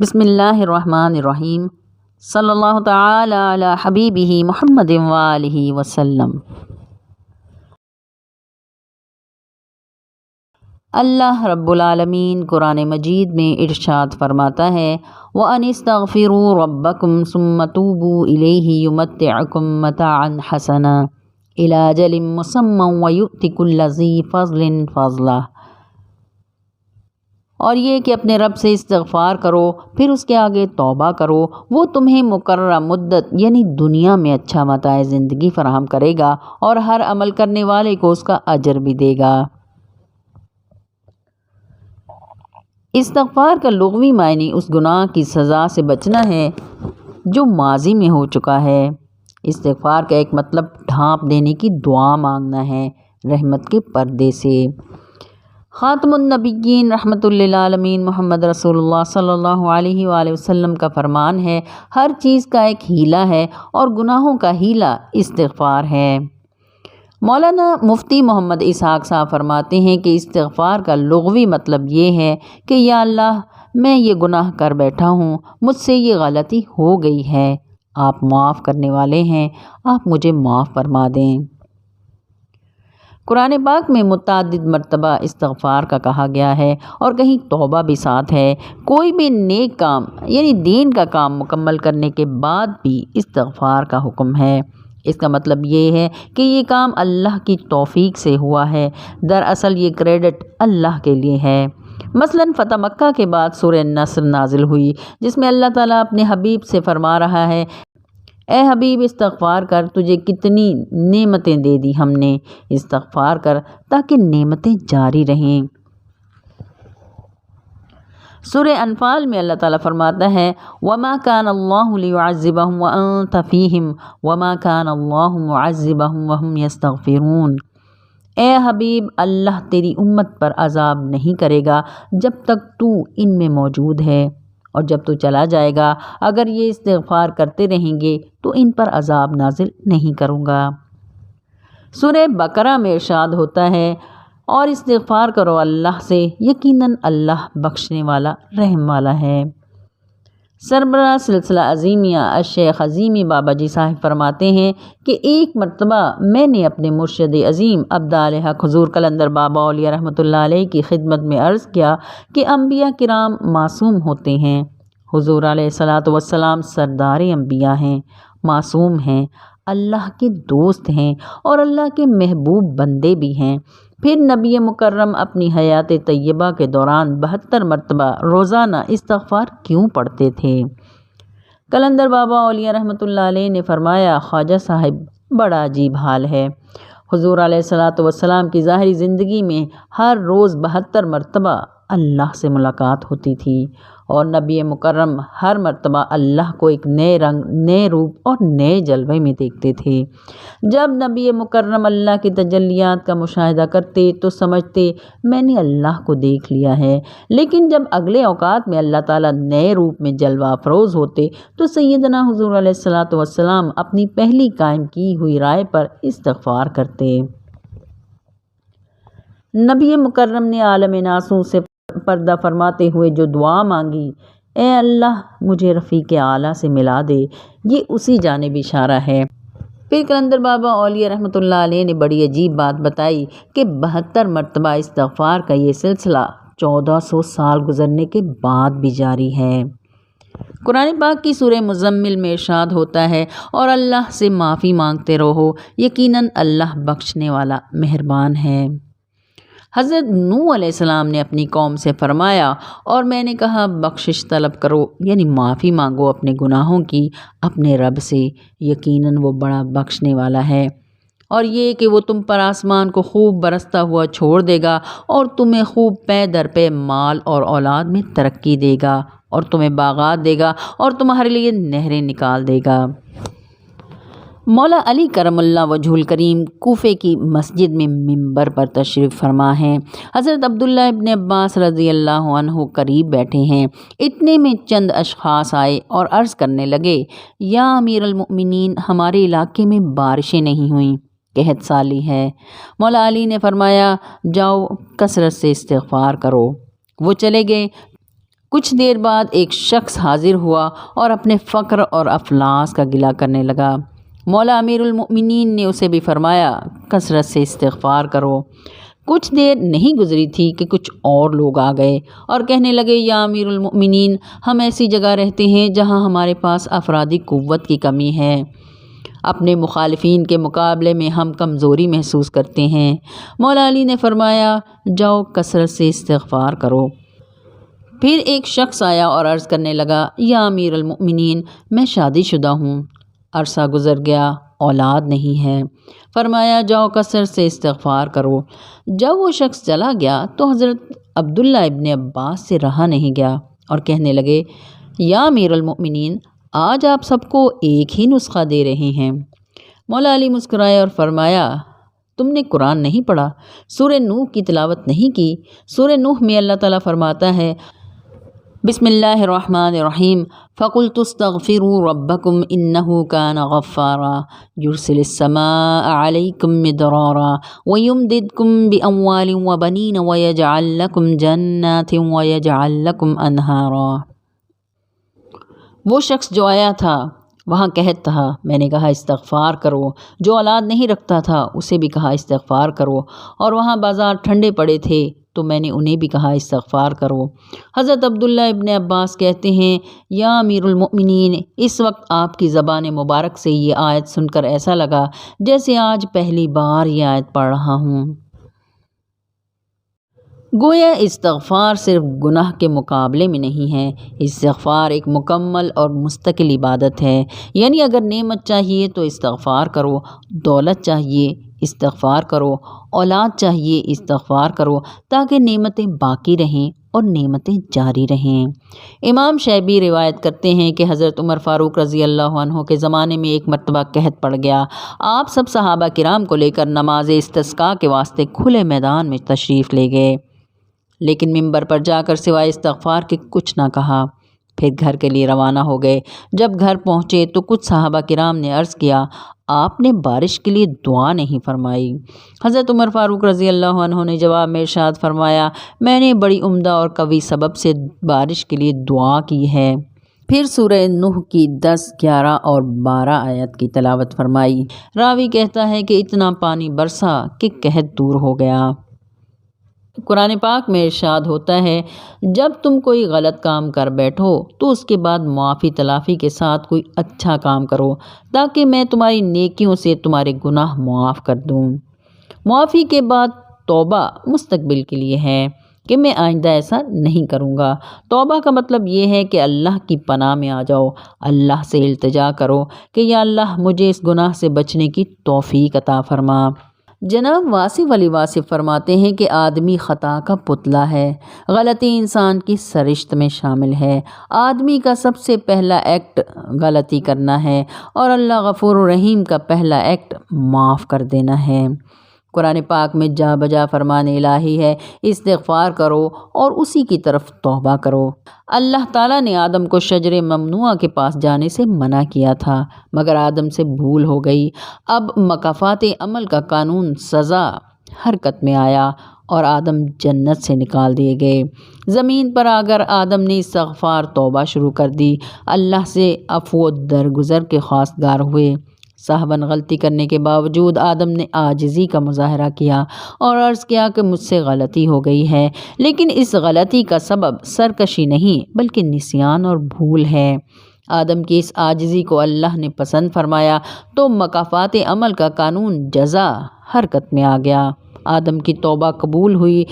بسم اللہ الرحمن الرحیم صلی اللہ تعالی علی حبیبہ محمد وآلہ وسلم۔ اللہ رب العالمین قرآن مجید میں ارشاد فرماتا ہے وَأَنِ اسْتَغْفِرُوا رَبَّكُمْ ثُمَّ تُوبُوا إِلَيْهِ يُمَتِّعْكُمْ مَتَاعًا حَسَنًا إِلَىٰ أَجَلٍ مُّسَمًّى وَيُؤْتِ كُلَّ ذِي فَضْلٍ فَضْلَهُ۔ اور یہ کہ اپنے رب سے استغفار کرو، پھر اس کے آگے توبہ کرو، وہ تمہیں مقررہ مدت یعنی دنیا میں اچھا متاع زندگی فراہم کرے گا اور ہر عمل کرنے والے کو اس کا اجر بھی دے گا۔ استغفار کا لغوی معنی اس گناہ کی سزا سے بچنا ہے جو ماضی میں ہو چکا ہے۔ استغفار کا ایک مطلب ڈھانپ دینے کی دعا مانگنا ہے رحمت کے پردے سے۔ خاتم النبیین رحمۃ للعالمین محمد رسول اللہ صلی اللہ علیہ وآلہ وسلم کا فرمان ہے، ہر چیز کا ایک ہیلہ ہے اور گناہوں کا ہیلہ استغفار ہے۔ مولانا مفتی محمد اسحاق صاحب فرماتے ہیں کہ استغفار کا لغوی مطلب یہ ہے کہ یا اللہ، میں یہ گناہ کر بیٹھا ہوں، مجھ سے یہ غلطی ہو گئی ہے، آپ معاف کرنے والے ہیں، آپ مجھے معاف فرما دیں۔ قرآن پاک میں متعدد مرتبہ استغفار کا کہا گیا ہے اور کہیں توبہ بھی ساتھ ہے۔ کوئی بھی نیک کام یعنی دین کا کام مکمل کرنے کے بعد بھی استغفار کا حکم ہے۔ اس کا مطلب یہ ہے کہ یہ کام اللہ کی توفیق سے ہوا ہے، دراصل یہ کریڈٹ اللہ کے لیے ہے۔ مثلاً فتح مکہ کے بعد سورہ نصر نازل ہوئی، جس میں اللہ تعالیٰ اپنے حبیب سے فرما رہا ہے، اے حبیب استغفار کر، تجھے کتنی نعمتیں دے دی ہم نے، استغفار کر تاکہ نعمتیں جاری رہیں۔ سورہ انفال میں اللہ تعالیٰ فرماتا ہے وَمَا كَانَ اللَّهُ لِيُعَذِّبَهُمْ وَأَنْتَ فِيهِمْ وَمَا كَانَ اللَّهُ مُعَذِّبَهُمْ وَهُمْ يَسْتَغْفِرُونَ۔ اے حبیب، اللہ تیری امت پر عذاب نہیں کرے گا جب تک تو ان میں موجود ہے، اور جب تو چلا جائے گا اگر یہ استغفار کرتے رہیں گے تو ان پر عذاب نازل نہیں کروں گا۔ سورہ بقرہ میں ارشاد ہوتا ہے اور استغفار کرو اللہ سے، یقیناً اللہ بخشنے والا رحم والا ہے۔ سربراہ سلسلہ عظیمیہ الشیخ عظیمی بابا جی صاحب فرماتے ہیں کہ ایک مرتبہ میں نے اپنے مرشد عظیم ابدال حق حضور قلندر بابا اولیاء رحمۃ اللہ علیہ کی خدمت میں عرض کیا کہ انبیاء کرام معصوم ہوتے ہیں، حضور علیہ الصلاۃ والسلام سردار انبیاء ہیں، معصوم ہیں، اللہ کے دوست ہیں اور اللہ کے محبوب بندے بھی ہیں، پھر نبی مکرم اپنی حیات طیبہ کے دوران 72 مرتبہ روزانہ استغفار کیوں پڑھتے تھے؟ قلندر بابا اولیاء رحمۃ اللہ علیہ نے فرمایا، خواجہ صاحب بڑا عجیب حال ہے، حضور علیہ الصلاۃ والسلام کی ظاہری زندگی میں ہر روز 72 مرتبہ اللہ سے ملاقات ہوتی تھی اور نبی مکرم ہر مرتبہ اللہ کو ایک نئے رنگ، نئے روپ اور نئے جلوے میں دیکھتے تھے۔ جب نبی مکرم اللہ کی تجلیات کا مشاہدہ کرتے تو سمجھتے میں نے اللہ کو دیکھ لیا ہے، لیکن جب اگلے اوقات میں اللہ تعالیٰ نئے روپ میں جلوہ افروز ہوتے تو سیدنا حضور علیہ الصلاۃ والسلام اپنی پہلی قائم کی ہوئی رائے پر استغفار کرتے۔ نبی مکرم نے عالم ناسوں سے پردہ فرماتے ہوئے جو دعا مانگی، اے اللہ مجھے رفیق اعلیٰ سے ملا دے، یہ اسی جانب اشارہ ہے۔ پھر قلندر بابا اولیاء رحمۃ اللہ علیہ نے بڑی عجیب بات بتائی کہ 72 مرتبہ استغفار کا یہ سلسلہ 1400 سال گزرنے کے بعد بھی جاری ہے۔ قرآن پاک کی سورہ مزمل میں ارشاد ہوتا ہے اور اللہ سے معافی مانگتے رہو، یقیناً اللہ بخشنے والا مہربان ہے۔ حضرت نوح علیہ السلام نے اپنی قوم سے فرمایا اور میں نے کہا بخشش طلب کرو، یعنی معافی مانگو اپنے گناہوں کی اپنے رب سے، یقیناً وہ بڑا بخشنے والا ہے، اور یہ کہ وہ تم پر آسمان کو خوب برستا ہوا چھوڑ دے گا اور تمہیں خوب پے در پے مال اور اولاد میں ترقی دے گا اور تمہیں باغات دے گا اور تمہارے لیے نہریں نکال دے گا۔ مولا علی کرم اللہ وجہ الکریم کوفے کی مسجد میں منبر پر تشریف فرما ہیں۔ حضرت عبداللہ ابن عباس رضی اللہ عنہ قریب بیٹھے ہیں، اتنے میں چند اشخاص آئے اور عرض کرنے لگے، یا امیر المؤمنین، ہمارے علاقے میں بارشیں نہیں ہوئیں، قحط سالی ہے۔ مولا علی نے فرمایا، جاؤ کثرت سے استغفار کرو۔ وہ چلے گئے کچھ دیر بعد ایک شخص حاضر ہوا اور اپنے فقر اور افلاس کا گلہ کرنے لگا۔ مولا امیر المؤمنین نے اسے بھی فرمایا کثرت سے استغفار کرو۔ کچھ دیر نہیں گزری تھی کہ کچھ اور لوگ آ گئے اور کہنے لگے یا امیر المؤمنین، ہم ایسی جگہ رہتے ہیں جہاں ہمارے پاس افرادی قوت کی کمی ہے، اپنے مخالفین کے مقابلے میں ہم کمزوری محسوس کرتے ہیں۔ مولا علی نے فرمایا جاؤ کثرت سے استغفار کرو۔ پھر ایک شخص آیا اور عرض کرنے لگا یا امیر المؤمنین، میں شادی شدہ ہوں، عرصہ گزر گیا، اولاد نہیں ہے۔ فرمایا جاؤ کثرت سے استغفار کرو۔ جب وہ شخص چلا گیا تو حضرت عبداللہ ابن عباس سے رہا نہیں گیا اور کہنے لگے یا امیر المؤمنین، آج آپ سب کو ایک ہی نسخہ دے رہے ہیں۔ مولا علی مسکرائے اور فرمایا تم نے قرآن نہیں پڑھا، سورہ نوح کی تلاوت نہیں کی؟ سورہ نوح میں اللہ تعالیٰ فرماتا ہے بسم اللہ الرحمن الرحیم فَقُلْتُ اسْتَغْفِرُوا رَبَّكُمْ إِنَّهُ كَانَ غَفَّارًا يُرْسِلِ السَّمَاءَ عَلَيْكُمْ مِدْرَارًا وَيُمْدِدْكُمْ بِأَمْوَالٍ وَبَنِينَ وَيَجْعَلْ لَكُمْ جَنَّاتٍ وَيَجْعَلْ لَكُمْ أَنْهَارًا۔ وہ شخص جو آیا تھا وہاں قحط تھا، میں نے کہا استغفار کرو۔ جو اولاد نہیں رکھتا تھا اسے بھی کہا استغفار کرو، اور وہاں بازار ٹھنڈے پڑے تھے تو میں نے انہیں بھی کہا استغفار کرو۔ حضرت عبداللہ ابن عباس کہتے ہیں یا امیر المؤمنین، اس وقت آپ کی زبان مبارک سے یہ آیت سن کر ایسا لگا جیسے آج پہلی بار یہ آیت پڑھ رہا ہوں۔ گویا استغفار صرف گناہ کے مقابلے میں نہیں ہے، استغفار ایک مکمل اور مستقل عبادت ہے۔ یعنی اگر نعمت چاہیے تو استغفار کرو، دولت چاہیے استغفار کرو، اولاد چاہیے استغفار کرو، تاکہ نعمتیں باقی رہیں اور نعمتیں جاری رہیں۔ امام شیبی روایت کرتے ہیں کہ حضرت عمر فاروق رضی اللہ عنہ کے زمانے میں ایک مرتبہ قحط پڑ گیا۔ آپ سب صحابہ کرام کو لے کر نماز استسقاء کے واسطے کھلے میدان میں تشریف لے گئے، لیکن منبر پر جا کر سوائے استغفار کے کچھ نہ کہا۔ پھر گھر کے لیے روانہ ہو گئے۔ جب گھر پہنچے تو کچھ صحابہ کرام نے عرض کیا آپ نے بارش کے لیے دعا نہیں فرمائی۔ حضرت عمر فاروق رضی اللہ عنہ نے جواب میں ارشاد فرمایا میں نے بڑی عمدہ اور قوی سبب سے بارش کے لیے دعا کی ہے۔ پھر سورہ نوح کی 10، 11 اور 12 آیت کی تلاوت فرمائی۔ راوی کہتا ہے کہ اتنا پانی برسا کہ قحط دور ہو گیا۔ قرآن پاک میں ارشاد ہوتا ہے جب تم کوئی غلط کام کر بیٹھو تو اس کے بعد معافی تلافی کے ساتھ کوئی اچھا کام کرو تاکہ میں تمہاری نیکیوں سے تمہارے گناہ معاف کر دوں۔ معافی کے بعد توبہ مستقبل کے لیے ہے کہ میں آئندہ ایسا نہیں کروں گا۔ توبہ کا مطلب یہ ہے کہ اللہ کی پناہ میں آ جاؤ، اللہ سے التجا کرو کہ یا اللہ مجھے اس گناہ سے بچنے کی توفیق عطا فرما۔ جناب واصف علی واصف فرماتے ہیں کہ آدمی خطا کا پتلا ہے، غلطی انسان کی سرشت میں شامل ہے۔ آدمی کا سب سے پہلا ایکٹ غلطی کرنا ہے اور اللہ غفور الرحیم کا پہلا ایکٹ معاف کر دینا ہے۔ قرآن پاک میں جا بجا فرمان الہی ہے استغفار کرو اور اسی کی طرف توبہ کرو۔ اللہ تعالیٰ نے آدم کو شجر ممنوعہ کے پاس جانے سے منع کیا تھا مگر آدم سے بھول ہو گئی۔ اب مکافات عمل کا قانون سزا حرکت میں آیا اور آدم جنت سے نکال دیے گئے۔ زمین پر اگر آدم نے استغفار توبہ شروع کر دی، اللہ سے عفو و درگزر کے خواستگار ہوئے۔ صاحباً غلطی کرنے کے باوجود آدم نے عاجزی کا مظاہرہ کیا اور عرض کیا کہ مجھ سے غلطی ہو گئی ہے، لیکن اس غلطی کا سبب سرکشی نہیں بلکہ نسیان اور بھول ہے۔ آدم کی اس عاجزی کو اللہ نے پسند فرمایا تو مکافات عمل کا قانون جزا حرکت میں آ گیا۔ آدم کی توبہ قبول ہوئی۔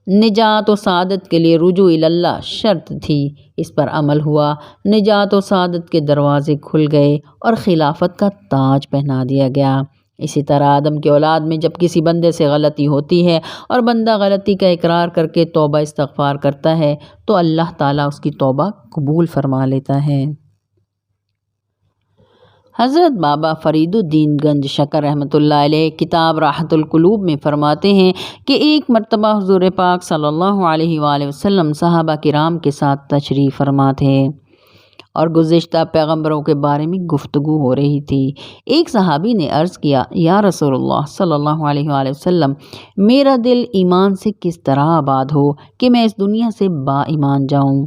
نجات و سعادت کے لیے رجوع اللہ شرط تھی، اس پر عمل ہوا، نجات و سعادت کے دروازے کھل گئے اور خلافت کا تاج پہنا دیا گیا۔ اسی طرح آدم کی اولاد میں جب کسی بندے سے غلطی ہوتی ہے اور بندہ غلطی کا اقرار کر کے توبہ استغفار کرتا ہے تو اللہ تعالیٰ اس کی توبہ قبول فرما لیتا ہے۔ حضرت بابا فرید الدین گنج شکر رحمۃ اللہ علیہ کتاب راحت القلوب میں فرماتے ہیں کہ ایک مرتبہ حضور پاک صلی اللہ علیہ وآلہ وسلم صحابہ کرام کے ساتھ تشریف فرما تھے اور گزشتہ پیغمبروں کے بارے میں گفتگو ہو رہی تھی۔ ایک صحابی نے عرض کیا یا رسول اللہ صلی اللہ علیہ وآلہ وسلم، میرا دل ایمان سے کس طرح آباد ہو کہ میں اس دنیا سے با ایمان جاؤں؟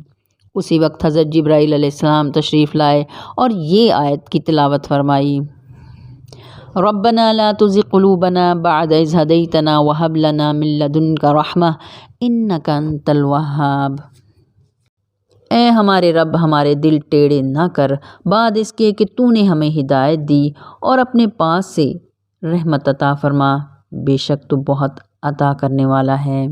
اسی وقت حضرت جبرائیل علیہ السلام تشریف لائے اور یہ آیت کی تلاوت فرمائی، ربنا لا تزغ قلوبنا بعد اذ هديتنا وهب لنا من لدنك رحمة انك انت الوهاب۔ اے ہمارے رب، ہمارے دل ٹیڑھے نہ کر بعد اس کے کہ تو نے ہمیں ہدایت دی، اور اپنے پاس سے رحمت عطا فرما، بے شک تو بہت عطا کرنے والا ہے۔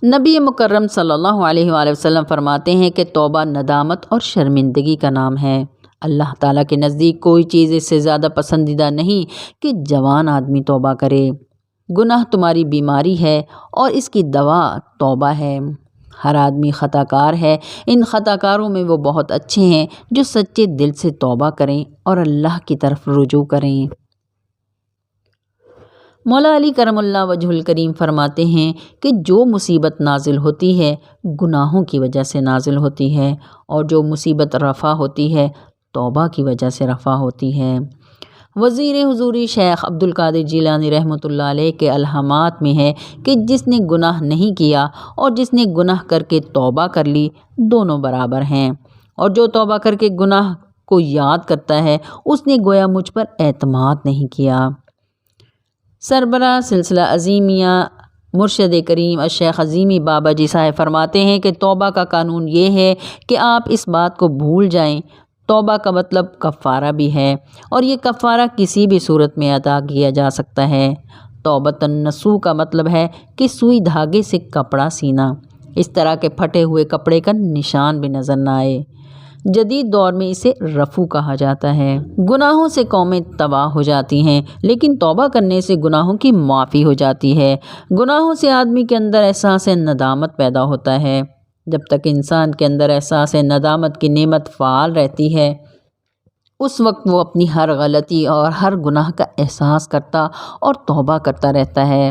نبی مکرم صلی اللہ علیہ وآلہ وسلم فرماتے ہیں کہ توبہ ندامت اور شرمندگی کا نام ہے۔ اللہ تعالیٰ کے نزدیک کوئی چیز اس سے زیادہ پسندیدہ نہیں کہ جوان آدمی توبہ کرے۔ گناہ تمہاری بیماری ہے اور اس کی دوا توبہ ہے۔ ہر آدمی خطا کار ہے، ان خطا کاروں میں وہ بہت اچھے ہیں جو سچے دل سے توبہ کریں اور اللہ کی طرف رجوع کریں۔ مولا علی کرم اللہ وجہ الکریم فرماتے ہیں کہ جو مصیبت نازل ہوتی ہے گناہوں کی وجہ سے نازل ہوتی ہے، اور جو مصیبت رفع ہوتی ہے توبہ کی وجہ سے رفع ہوتی ہے۔ وزیر حضوری شیخ عبد القادر جیلانی رحمۃ اللہ علیہ کے الہامات میں ہے کہ جس نے گناہ نہیں کیا اور جس نے گناہ کر کے توبہ کر لی دونوں برابر ہیں، اور جو توبہ کر کے گناہ کو یاد کرتا ہے اس نے گویا مجھ پر اعتماد نہیں کیا۔ سربراہ سلسلہ عظیمیہ مرشد کریم الشیخ عظیمی بابا جی صاحب فرماتے ہیں کہ توبہ کا قانون یہ ہے کہ آپ اس بات کو بھول جائیں۔ توبہ کا مطلب کفارہ بھی ہے، اور یہ کفارہ کسی بھی صورت میں ادا کیا جا سکتا ہے۔ توبۃ النصوح کا مطلب ہے کہ سوئی دھاگے سے کپڑا سینا، اس طرح کے پھٹے ہوئے کپڑے کا نشان بھی نظر نہ آئے۔ جدید دور میں اسے رفو کہا جاتا ہے۔ گناہوں سے قومیں تباہ ہو جاتی ہیں، لیکن توبہ کرنے سے گناہوں کی معافی ہو جاتی ہے۔ گناہوں سے آدمی کے اندر احساس ندامت پیدا ہوتا ہے۔ جب تک انسان کے اندر احساس ندامت کی نعمت فعال رہتی ہے اس وقت وہ اپنی ہر غلطی اور ہر گناہ کا احساس کرتا اور توبہ کرتا رہتا ہے۔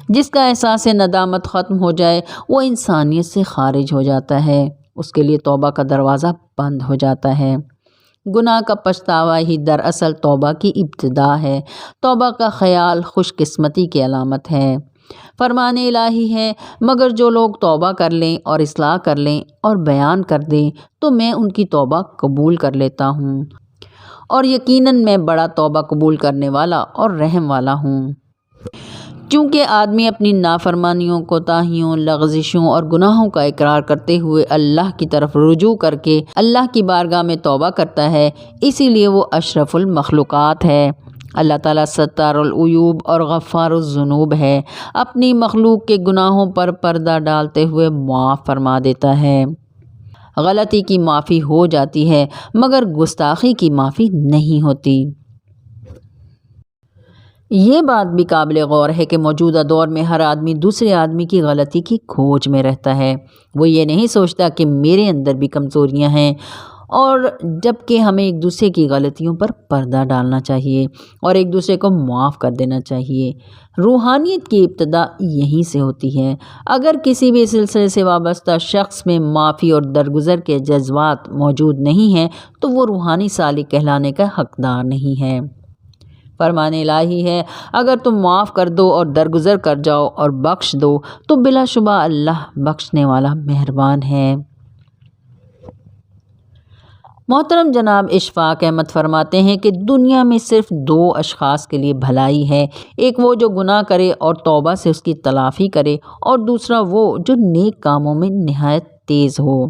جس کا احساس ندامت ختم ہو جائے وہ انسانیت سے خارج ہو جاتا ہے، اس کے لیے توبہ کا دروازہ بند ہو جاتا ہے۔ گناہ کا پچھتاوا ہی دراصل توبہ کی ابتدا ہے۔ توبہ کا خیال خوش قسمتی کی علامت ہے۔ فرمان الہی ہے، مگر جو لوگ توبہ کر لیں اور اصلاح کر لیں اور بیان کر دیں تو میں ان کی توبہ قبول کر لیتا ہوں، اور یقیناً میں بڑا توبہ قبول کرنے والا اور رحم والا ہوں۔ چونکہ آدمی اپنی نافرمانیوں، کوتاہیوں، لغزشوں اور گناہوں کا اقرار کرتے ہوئے اللہ کی طرف رجوع کر کے اللہ کی بارگاہ میں توبہ کرتا ہے، اسی لیے وہ اشرف المخلوقات ہے۔ اللہ تعالیٰ ستار العیوب اور غفار الذنوب ہے، اپنی مخلوق کے گناہوں پر پردہ ڈالتے ہوئے معاف فرما دیتا ہے۔ غلطی کی معافی ہو جاتی ہے مگر گستاخی کی معافی نہیں ہوتی۔ یہ بات بھی قابل غور ہے کہ موجودہ دور میں ہر آدمی دوسرے آدمی کی غلطی کی کھوج میں رہتا ہے۔ وہ یہ نہیں سوچتا کہ میرے اندر بھی کمزوریاں ہیں، اور جب کہ ہمیں ایک دوسرے کی غلطیوں پر پردہ ڈالنا چاہیے اور ایک دوسرے کو معاف کر دینا چاہیے۔ روحانیت کی ابتدا یہیں سے ہوتی ہے۔ اگر کسی بھی سلسلے سے وابستہ شخص میں معافی اور درگزر کے جذبات موجود نہیں ہیں تو وہ روحانی سالک کہلانے کا حقدار نہیں ہے۔ فرمان الہی ہے، اگر تم معاف کر دو اور درگزر کر جاؤ اور بخش دو تو بلا شبہ اللہ بخشنے والا مہربان ہے۔ محترم جناب اشفاق احمد فرماتے ہیں کہ دنیا میں صرف دو اشخاص کے لیے بھلائی ہے، ایک وہ جو گناہ کرے اور توبہ سے اس کی تلافی کرے، اور دوسرا وہ جو نیک کاموں میں نہایت تیز ہو۔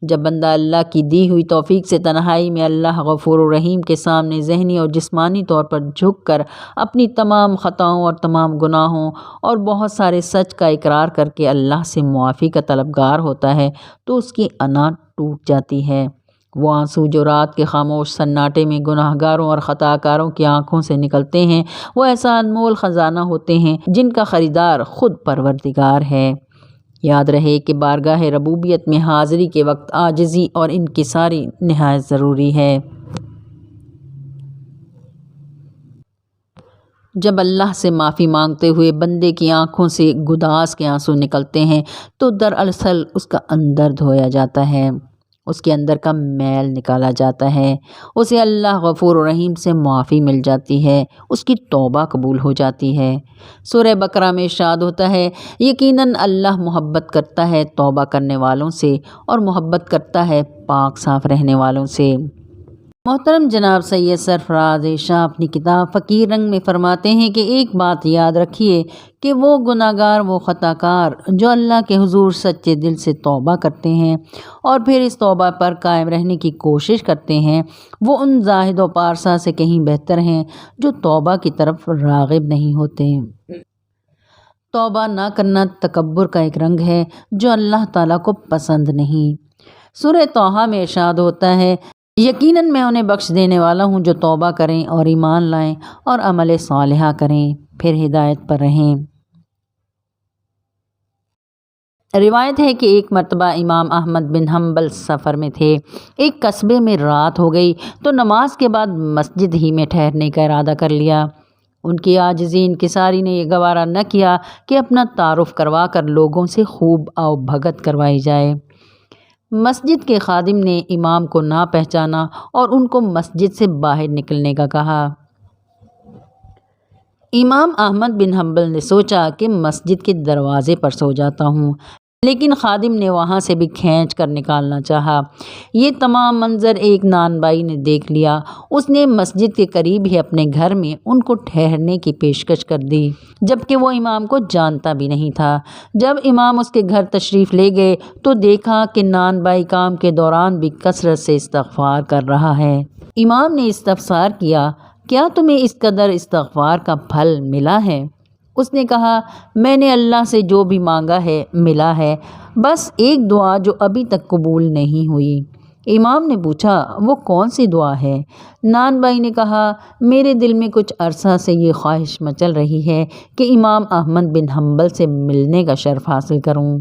جب بندہ اللہ کی دی ہوئی توفیق سے تنہائی میں اللہ غفور الرحیم کے سامنے ذہنی اور جسمانی طور پر جھک کر اپنی تمام خطاؤں اور تمام گناہوں اور بہت سارے سچ کا اقرار کر کے اللہ سے معافی کا طلبگار ہوتا ہے تو اس کی انا ٹوٹ جاتی ہے۔ وہ آنسو جو رات کے خاموش سناٹے میں گناہ گاروں اور خطا کاروں کی آنکھوں سے نکلتے ہیں وہ ایسا انمول خزانہ ہوتے ہیں جن کا خریدار خود پروردگار ہے۔ یاد رہے کہ بارگاہ ربوبیت میں حاضری کے وقت عاجزی اور انکساری نہایت ضروری ہے۔ جب اللہ سے معافی مانگتے ہوئے بندے کی آنکھوں سے گداز کے آنسو نکلتے ہیں تو دراصل اس کا اندر دھویا جاتا ہے۔ اس کے اندر کا میل نکالا جاتا ہے، اسے اللہ غفور و رحیم سے معافی مل جاتی ہے، اس کی توبہ قبول ہو جاتی ہے۔ سورہ بقرہ میں ارشاد ہوتا ہے یقیناً اللہ محبت کرتا ہے توبہ کرنے والوں سے اور محبت کرتا ہے پاک صاف رہنے والوں سے۔ محترم جناب سید سرفراز شاہ اپنی کتاب فقیر رنگ میں فرماتے ہیں کہ ایک بات یاد رکھیے کہ وہ گناہ گار، وہ خطا کار جو اللہ کے حضور سچے دل سے توبہ کرتے ہیں اور پھر اس توبہ پر قائم رہنے کی کوشش کرتے ہیں، وہ ان زاہد و پارسا سے کہیں بہتر ہیں جو توبہ کی طرف راغب نہیں ہوتے۔ توبہ نہ کرنا تکبر کا ایک رنگ ہے جو اللہ تعالیٰ کو پسند نہیں۔ سورہ طٰہٰ میں ارشاد ہوتا ہے یقیناً میں انہیں بخش دینے والا ہوں جو توبہ کریں اور ایمان لائیں اور عمل صالحہ کریں، پھر ہدایت پر رہیں۔ روایت ہے کہ ایک مرتبہ امام احمد بن حنبل سفر میں تھے، ایک قصبے میں رات ہو گئی تو نماز کے بعد مسجد ہی میں ٹھہرنے کا ارادہ کر لیا۔ ان کی عاجزی انکساری نے یہ گوارا نہ کیا کہ اپنا تعارف کروا کر لوگوں سے خوب آؤ بھگت کروائی جائے۔ مسجد کے خادم نے امام کو نہ پہچانا اور ان کو مسجد سے باہر نکلنے کا کہا۔ امام احمد بن حنبل نے سوچا کہ مسجد کے دروازے پر سو جاتا ہوں، لیکن خادم نے وہاں سے بھی کھینچ کر نکالنا چاہا۔ یہ تمام منظر ایک نان بائی نے دیکھ لیا۔ اس نے مسجد کے قریب ہی اپنے گھر میں ان کو ٹھہرنے کی پیشکش کر دی، جبکہ وہ امام کو جانتا بھی نہیں تھا۔ جب امام اس کے گھر تشریف لے گئے تو دیکھا کہ نان بائی کام کے دوران بھی کثرت سے استغفار کر رہا ہے۔ امام نے استفسار کیا کیا تمہیں اس قدر استغفار کا پھل ملا ہے؟ اس نے کہا میں نے اللہ سے جو بھی مانگا ہے ملا ہے، بس ایک دعا جو ابھی تک قبول نہیں ہوئی۔ امام نے پوچھا وہ کون سی دعا ہے؟ نان بائی نے کہا میرے دل میں کچھ عرصہ سے یہ خواہش مچل رہی ہے کہ امام احمد بن حنبل سے ملنے کا شرف حاصل کروں۔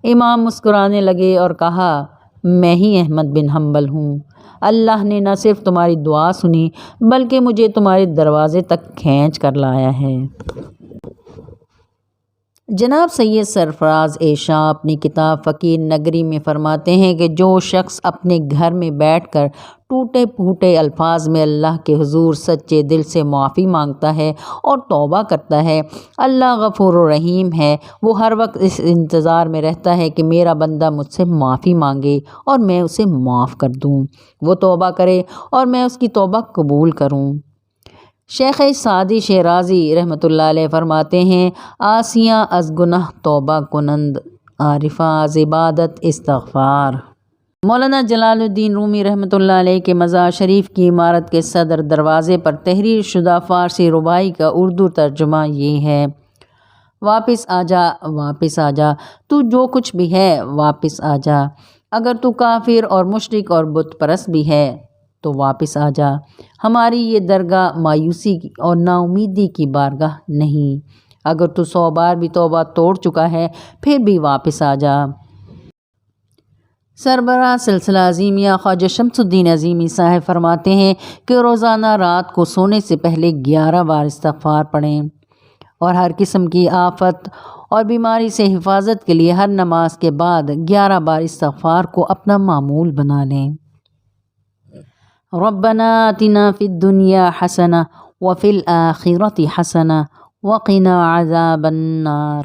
امام مسکرانے لگے اور کہا میں ہی احمد بن حنبل ہوں۔ اللہ نے نہ صرف تمہاری دعا سنی بلکہ مجھے تمہارے دروازے تک کھینچ کر لایا ہے۔ جناب سید سرفراز شاہ اپنی کتاب فقیر نگری میں فرماتے ہیں کہ جو شخص اپنے گھر میں بیٹھ کر ٹوٹے پھوٹے الفاظ میں اللہ کے حضور سچے دل سے معافی مانگتا ہے اور توبہ کرتا ہے، اللہ غفور و رحیم ہے، وہ ہر وقت اس انتظار میں رہتا ہے کہ میرا بندہ مجھ سے معافی مانگے اور میں اسے معاف کر دوں، وہ توبہ کرے اور میں اس کی توبہ قبول کروں۔ شیخ سعدی شیرازی رحمۃ اللہ علیہ فرماتے ہیں آسیاں از گناہ توبہ کنند، عارفاں از عبادت استغفار۔ مولانا جلال الدین رومی رحمۃ اللہ علیہ کے مزار شریف کی عمارت کے صدر دروازے پر تحریر شدہ فارسی رباعی کا اردو ترجمہ یہ ہے واپس آ جا، واپس آ جا، تو جو کچھ بھی ہے واپس آ جا، اگر تو کافر اور مشرک اور بت پرست بھی ہے تو واپس آ جا، ہماری یہ درگاہ مایوسی اور نا امیدی کی بارگاہ نہیں، اگر تو 100 بار بھی توبہ توڑ چکا ہے پھر بھی واپس آ جا۔ سربراہ سلسلہ عظیمیہ خواجہ شمس الدین عظیمی صاحب فرماتے ہیں کہ روزانہ رات کو سونے سے پہلے 11 بار استغفار پڑھیں اور ہر قسم کی آفت اور بیماری سے حفاظت کے لیے ہر نماز کے بعد 11 بار استغفار کو اپنا معمول بنا لیں۔ ربنا آتنا فی الدنیا حسنہ وفی الآخرۃ حسنہ وقنا عذاب النار۔